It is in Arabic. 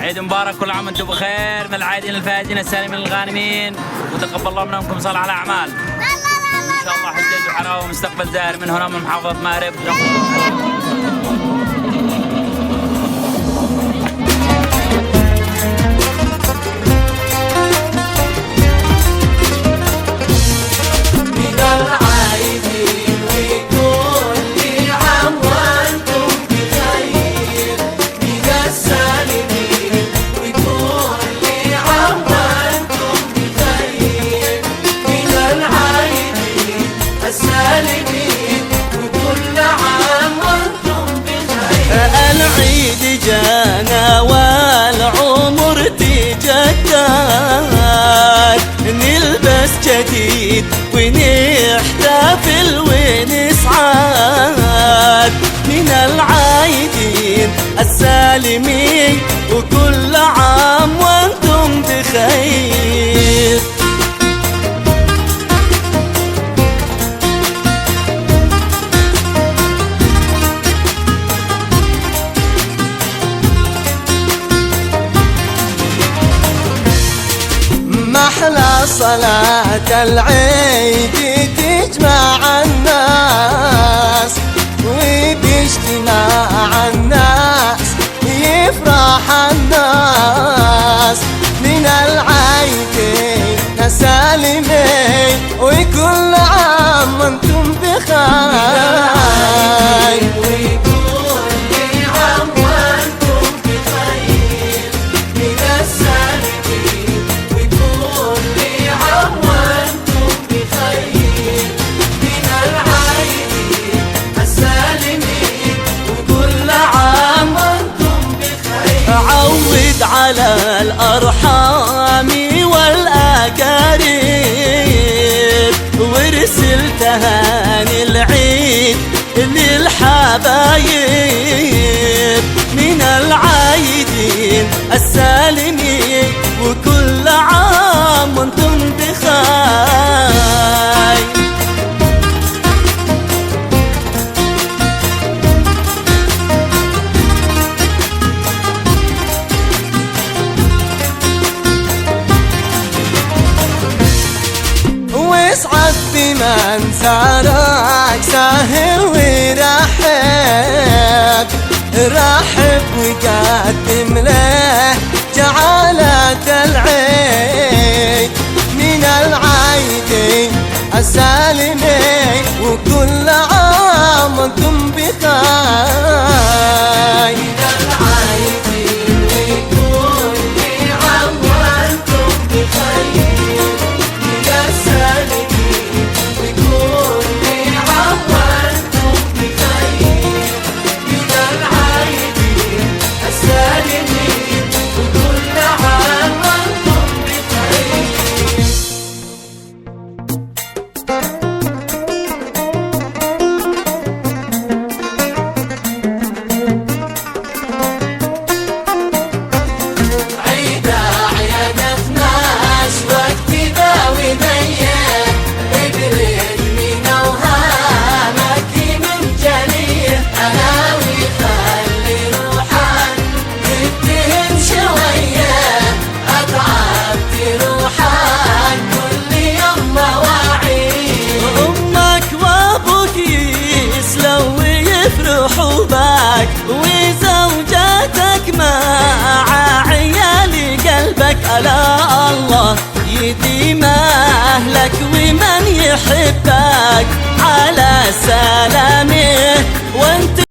عيد مبارك، كل عام وانتم بخير، من العائدين الفائزين السالمين الغانمين، وتقبل الله منا ومنكم صالح الاعمال. ان شاء الله حجاج وحراوه ومستقبل زاهر من هنا من محافظه مأرب. العيد جانا والعمر تجدد، نلبس جديد ونحتفل ونسعد من العايدين السالمين، وكل عام وانتم بخير. أحلى صلاة العيد تجمع الناس، وباجتماع الناس يفرح الناس من العيدين السالمين، وكل عام وانتم بخير. عود على الأرحام والأقارب، وارسل تهاني العيد للحبايب من العايدين السالمين، وكل عام وانتم بخير. اسعد بمن زارك ساهر ورحب، رحب وقدم له جعالة العيد من العايدين السالمين، وكل عام وانتم بخير. يفرحوا بك وزوجاتك مع عيالي قلبك، ألا الله يديم أهلك ومن يحبك على سلامه وانت